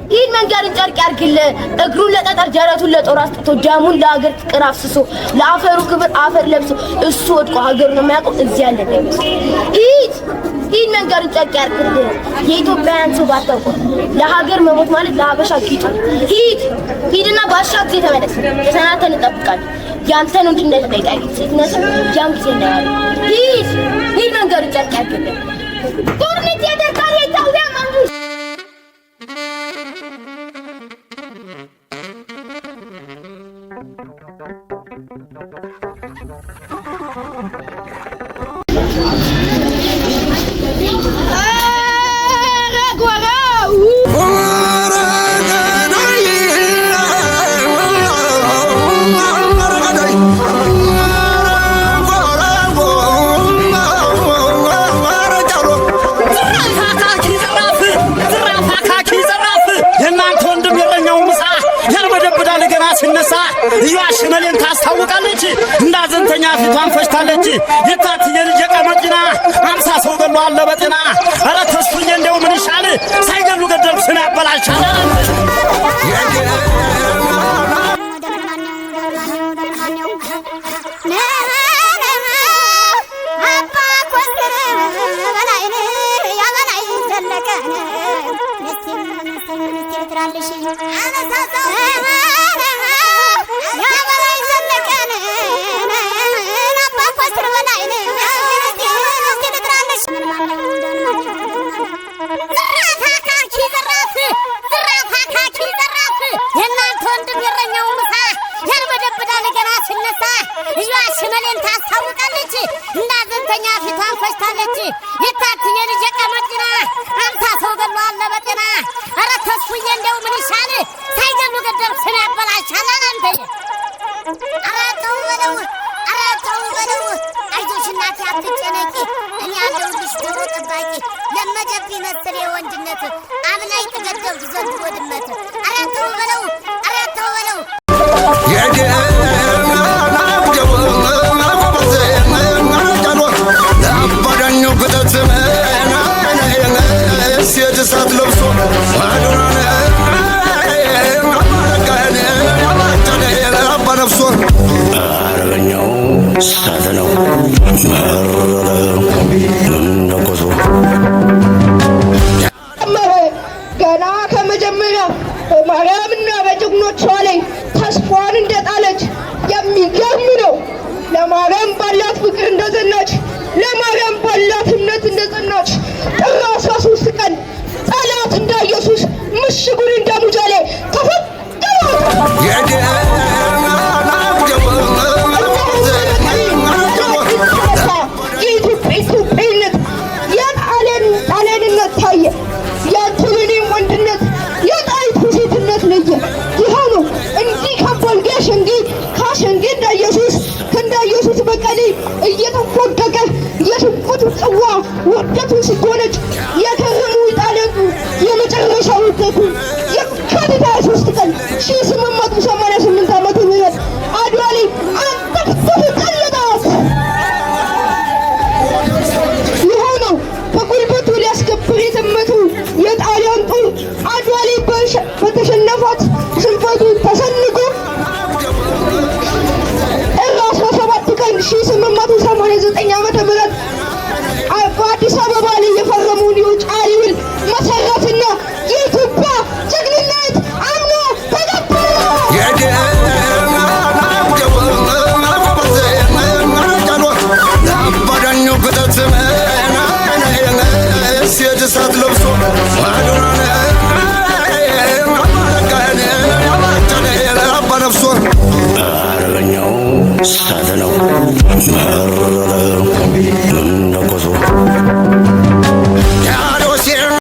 ሂድ መንገድን ጨርቅ ያርግል እግሩን ለጠጠር ጀረቱን ለጦር አስጥቶ ጃሙን ለሀገር ፍቅር አፍስሶ ለአፈሩ ክብር አፈር ለብሶ እሱ ወድቆ ሀገሩ ነው የሚያውቀው እዚህ ያለ ደምስ ሂድ መንገድን ጨርቅ ያርግል የኢትዮጵያውያን ሰው ባታውቀው ለሀገር መሞት ማለት ለሀበሻ ጌጡ ሂድና ባሻት ጊዜ ተመለስ ተሰናተን እንጠብቃለን ያንተን እንድነት ጠይቃለች ሴትነት ያን ጊዜ ነው ሂድ መንገድን ጨርቅ ያርግል ጦርነት ያደርጋል የኢትዮጵያ መንግስት ያሽመሌን ታስታውቃለች እንዳዘንተኛ ፊቷን ፈሽታለች የታትየ ልጅ ቀመቂና 50 ሰው ገሎ አለ በጤና አረ ተስፉዬ እንደው ምን ይሻል ሳይገሉ ገደል ስና ያበላሻል ሽመሌን ታስታውቃለች እንዳዘንተኛ ፊቷን ፈሽታለች የታትየ ልጅ ቀመቂና 50 ሰው ገሎ አለ በጤና አረ ተስፉዬ እንደው ምን ይሻል ሳይገሉ ገደል ስና ያበላሻል አንተ አረ ተው በለው አይዞሽ እናቴ አትጨነቂ እኔ ያለሁልሽ ዶሮ ጠባቂ ለመደብ ይመስል የወንድነት አብላይ ተገደው ዘንድ ወድመት አረ ተው በለው ገና ከመጀመሪያ ማርያምና በጀግኖቿ ላይ ተስፋዋን እንደጣለች ጽዋ ውርደቱን ሲጎነጭ የከረሙ ጣሊያኑ የመጨረሻ ውርደቱ የካቲት 23 ቀን 1888 ዓመተ ምህረት አድዋ ላይ አንጠፍጥፎ ቀለጣት። የሆነው በጉልበቱ ሊያስከብር የተመቱ የጣሊያን ጦር አድዋ ላይ በተሸነፋት ሽንፈቱ ተሰንቆ ጥር 17 ቀን 1889 ዓመተ ምህረት በአዲስ አበባ ላይ የፈረመውን የውጫሌ ውል መሰረትና የኢትዮጵያ ጀግንነት አምኖ ተቀበለ። አርበኛው ሳተነው